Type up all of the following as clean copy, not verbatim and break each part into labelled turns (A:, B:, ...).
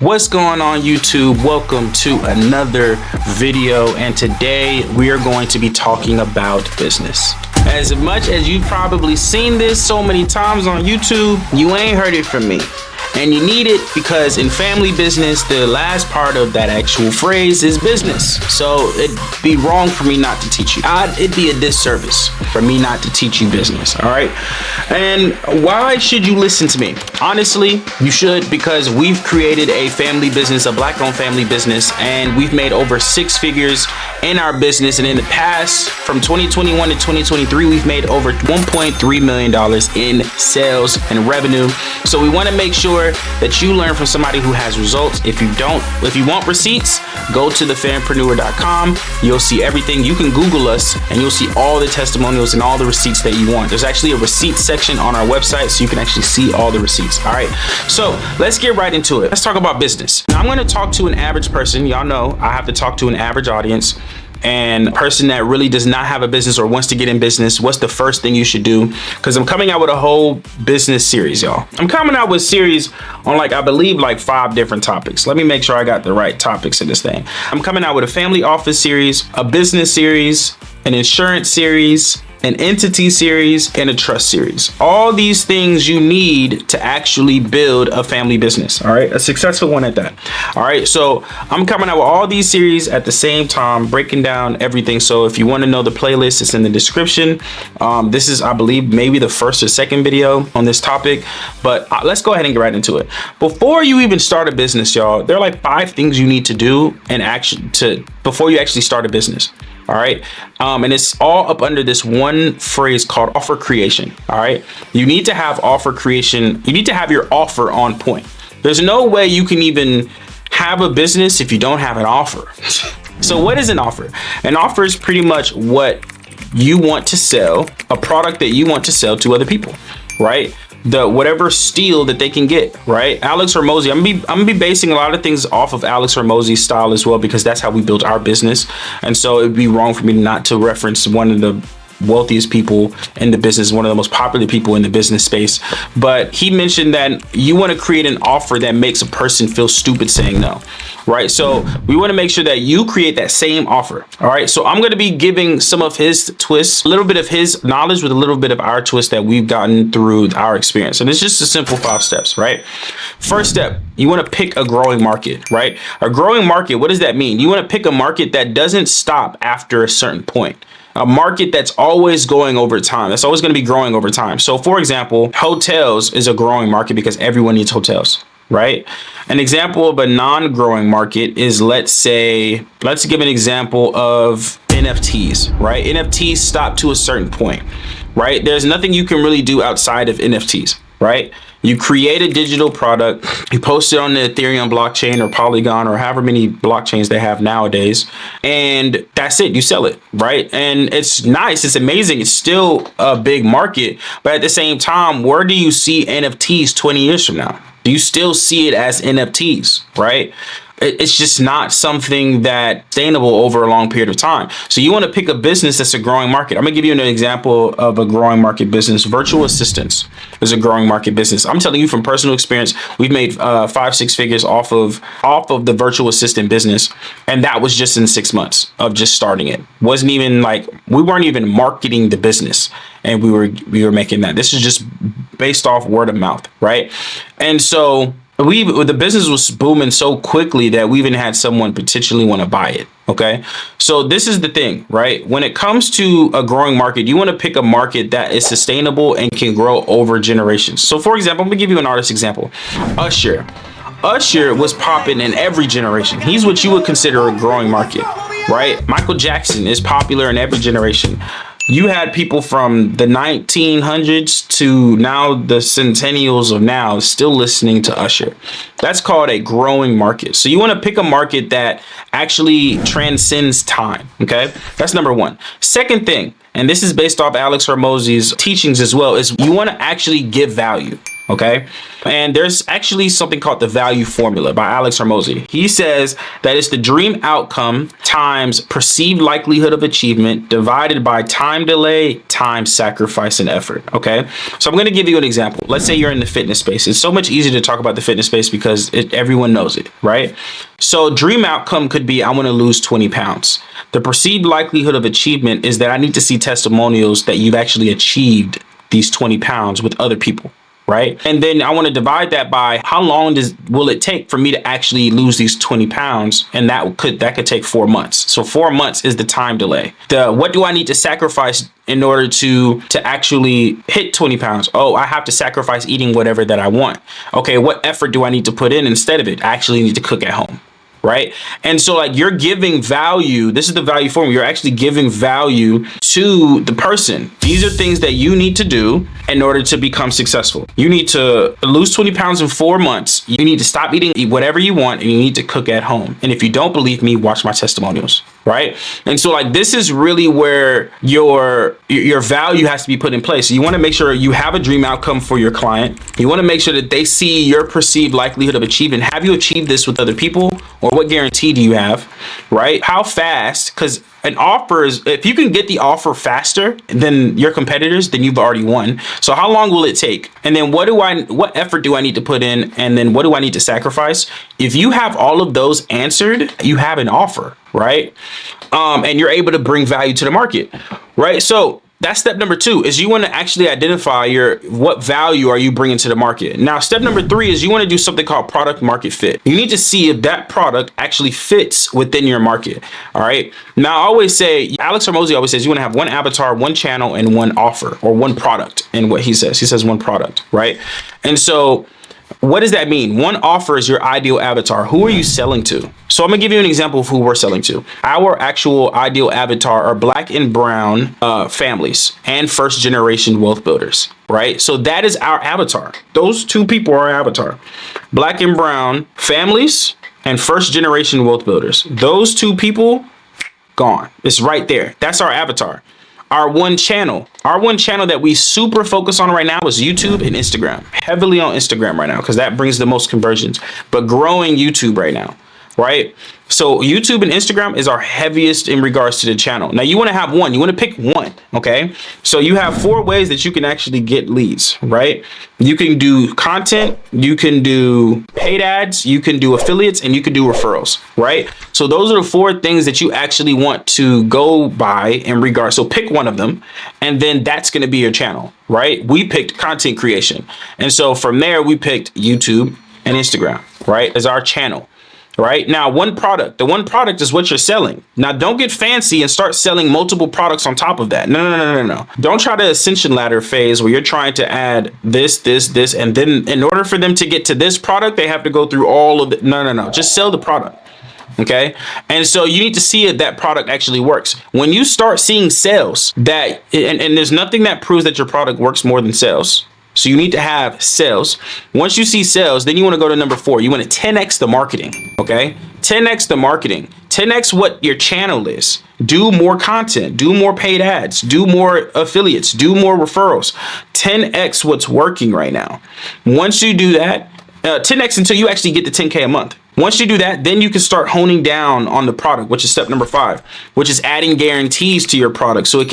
A: What's going on YouTube? Welcome to another video, and today we are going to be talking about business. As much as you've probably seen this so many times on YouTube, you ain't heard it from me. And you need it because in family business, the last part of that actual phrase is business. So it'd be wrong for me not to teach you. It'd be a disservice for me not to teach you business, all right? And why should you listen to me? Honestly, you should, because we've created a family business, a Black-owned family business, and we've made over 6 figures in our business. And in the past, from 2021 to 2023, we've made over $1.3 million in sales and revenue. So we want to make sure that you learn from somebody who has results. If you want receipts, go to Fampreneurs.com. You'll see everything. You can Google us and you'll see all the testimonials and all the receipts that you want. There's actually a receipt section on our website, so you can actually see all the receipts. All right, so let's get right into it. Let's talk about business. Now, I'm going to talk to an average person. Y'all know I have to talk to an average audience. And a person that really does not have a business or wants to get in business, what's the first thing you should do? Because I'm coming out with a whole business series, y'all. I'm coming out with series on I believe 5 different topics. Let me make sure I got the right topics in this thing. I'm coming out with a family office series, a business series, an insurance series, an entity series, and a trust series. All these things you need to actually build a family business, all right? A successful one at that. All right, so I'm coming out with all these series at the same time, breaking down everything. So if you want to know the playlist, it's in the description. This is, I believe, maybe the first or second video on this topic, but let's go ahead and get right into it. Before you even start a business, y'all, there are 5 things you need to do before you actually start a business. All right. And it's all up under this one phrase called offer creation. All right. You need to have offer creation. You need to have your offer on point. There's no way you can even have a business if you don't have an offer. So what is an offer? An offer is pretty much what you want to sell, a product that you want to sell to other people, right? Whatever steal that they can get, right? Alex Hormozi, I'm gonna be basing a lot of things off of Alex Hormozi's style as well, because that's how we built our business. And so it'd be wrong for me not to reference one of the wealthiest people in the business, one of the most popular people in the business space. But he mentioned that you want to create an offer that makes a person feel stupid saying no, right? So we want to make sure that you create that same offer. All right, so I'm going to be giving some of his twists, a little bit of his knowledge with a little bit of our twist that we've gotten through our experience. And it's just a simple 5 steps, right? First step, you want to pick a growing market, right? A growing market, what does that mean? You want to pick a market that doesn't stop after a certain point. A market that's always going over time. That's always going to be growing over time. So for example, hotels is a growing market because everyone needs hotels, right? An example of a non-growing market is, let's give an example of NFTs, right? NFTs stop to a certain point, right? There's nothing you can really do outside of NFTs, right? You create a digital product, you post it on the Ethereum blockchain or Polygon or however many blockchains they have nowadays, and that's it, you sell it, right? And it's nice, it's amazing, it's still a big market, but at the same time, where do you see NFTs 20 years from now? Do you still see it as NFTs, right? It's just not something that's sustainable over a long period of time. So you want to pick a business that's a growing market. I'm gonna give you an example of a growing market business. Virtual assistants is a growing market business. I'm telling you from personal experience, we've made 5-6 figures off of the virtual assistant business, and that was just in 6 months of just starting it. Wasn't even we weren't even marketing the business, and we were making that. This is just based off word of mouth, right? And so the business was booming so quickly that we even had someone potentially want to buy it. Okay. So this is the thing, right? When it comes to a growing market, you want to pick a market that is sustainable and can grow over generations. So for example, I'm gonna give you an artist example. Usher was popping in every generation. He's what you would consider a growing market, right? Michael Jackson is popular in every generation. You had people from the 1900s to now the centennials of now still listening to Usher. That's called a growing market. So you want to pick a market that actually transcends time. Okay, that's number one. Second thing, and this is based off Alex Hormozi's teachings as well, is you want to actually give value. Okay. And there's actually something called the value formula by Alex Hormozy. He says that it's the dream outcome times perceived likelihood of achievement divided by time delay, time sacrifice, and effort. Okay. So I'm going to give you an example. Let's say you're in the fitness space. It's so much easier to talk about the fitness space because everyone knows it, right? So dream outcome could be, I want to lose 20 pounds. The perceived likelihood of achievement is that I need to see testimonials that you've actually achieved these 20 pounds with other people. Right. And then I want to divide that by how long will it take for me to actually lose these 20 pounds? And that could take 4 months. So 4 months is the time delay. What do I need to sacrifice in order to actually hit 20 pounds? Oh, I have to sacrifice eating whatever that I want. OK, what effort do I need to put in instead of it? I actually need to cook at home. Right. And so like you're giving value. This is the value formula. You're actually giving value to the person. These are things that you need to do in order to become successful. You need to lose 20 pounds in 4 months. You need to stop eat whatever you want, and you need to cook at home. And if you don't believe me, watch my testimonials. Right. And so like this is really where your value has to be put in place. So you want to make sure you have a dream outcome for your client. You want to make sure that they see your perceived likelihood of achievement. Have you achieved this with other people? Or what guarantee do you have? Right? How fast? Because an offer is, if you can get the offer faster than your competitors, then you've already won. So how long will it take? And then what effort do I need to put in? And then what do I need to sacrifice? If you have all of those answered, you have an offer, right? And you're able to bring value to the market, right? So that's step number 2 is you want to actually identify what value are you bringing to the market. Now, step number 3 is you want to do something called product market fit. You need to see if that product actually fits within your market. All right. Now, I always say, Alex Hormozy always says you want to have one avatar, one channel, and one offer or one product. And what he says one product, right? And so what does that mean? One offer is your ideal avatar. Who are you selling to? So I'm gonna give you an example of who we're selling to. Our actual ideal avatar are Black and brown families and first generation wealth builders, right? So that is our avatar. Those 2 people are our avatar. Black and brown families and first generation wealth builders. Those 2 people, gone. It's right there. That's our avatar. Our one channel that we super focus on right now is YouTube and Instagram. Heavily on Instagram right now because that brings the most conversions, but growing YouTube right now, right? So YouTube and Instagram is our heaviest in regards to the channel. Now you want to have one, you want to pick one. Okay. So you have 4 ways that you can actually get leads, right? You can do content, you can do paid ads, you can do affiliates, and you can do referrals, right? So those are the 4 things that you actually want to go by in regards. So pick one of them, and then that's going to be your channel, right? We picked content creation. And so from there, we picked YouTube and Instagram, right? As our channel. Right now, the one product is what you're selling. Now, don't get fancy and start selling multiple products on top of that. No. Don't try the ascension ladder phase where you're trying to add this, and then in order for them to get to this product, they have to go through all of the. No. Just sell the product. Okay. And so you need to see if that product actually works. When you start seeing sales and there's nothing that proves that your product works more than sales. So you need to have sales. Once you see sales, then you want to go to number 4. You want to 10x the marketing. Okay. 10x the marketing. 10x what your channel is. Do more content, do more paid ads, do more affiliates, do more referrals. 10x what's working right now. Once you do that, 10x until you actually get to 10K a month. Once you do that, then you can start honing down on the product, which is step number 5, which is adding guarantees to your product so you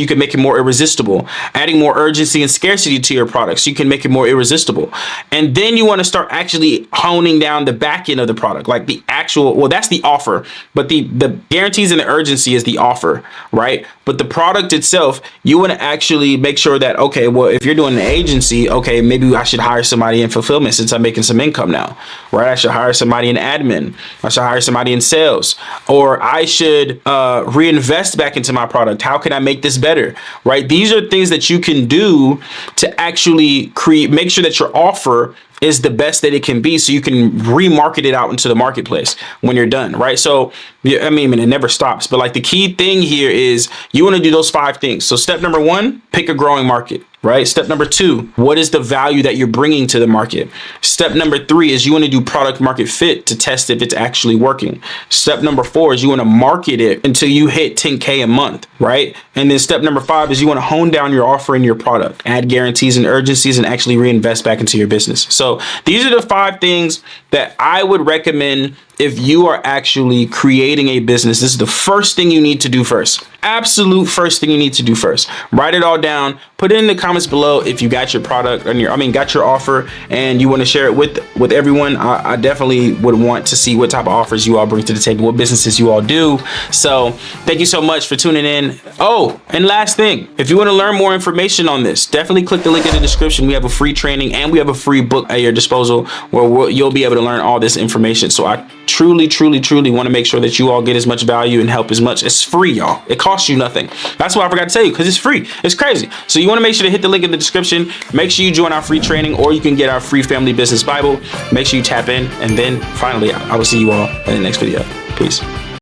A: can make it more irresistible, adding more urgency and scarcity to your product so you can make it more irresistible. And then you want to start actually honing down the back end of the product, like the actual, well, that's the offer, but the guarantees and the urgency is the offer, right? But the product itself, you want to actually make sure that, okay, well, if you're doing an agency, okay, maybe I should hire somebody in fulfillment since I'm making some income now, right? I should hire somebody in admin. I should hire somebody in sales, or I should reinvest back into my product. How can I make this better, right? These are things that you can do to actually make sure that your offer is the best that it can be so you can remarket it out into the marketplace when you're done, right? So, I mean, it never stops, but like the key thing here is you want to do those 5 things. So step number 1, pick a growing market. right? Step number 2, what is the value that you're bringing to the market? Step number 3 is you want to do product market fit to test if it's actually working. Step number 4 is you want to market it until you hit 10K a month, right? And then step number 5 is you want to hone down your offer and your product, add guarantees and urgencies, and actually reinvest back into your business. So these are the 5 things that I would recommend if you are actually creating a business. This is the first thing you need to do first. Absolute first thing you need to do first. Write it all down. Put it in the comments below if you got your product and got your offer and you want to share it with everyone. I definitely would want to see what type of offers you all bring to the table, what businesses you all do. So thank you so much for tuning in. Oh, and last thing, if you want to learn more information on this, definitely click the link in the description. We have a free training and we have a free book at your disposal where you'll be able to learn all this information. So I truly want to make sure that you all get as much value and help as much. It's free, y'all. It costs you nothing. That's why I forgot to tell you, because it's free. It's crazy. So you want to make sure to hit the link in the description. Make sure you join our free training, or you can get our free family business Bible. Make sure you tap in. And then finally, I will see you all in the next video. Peace.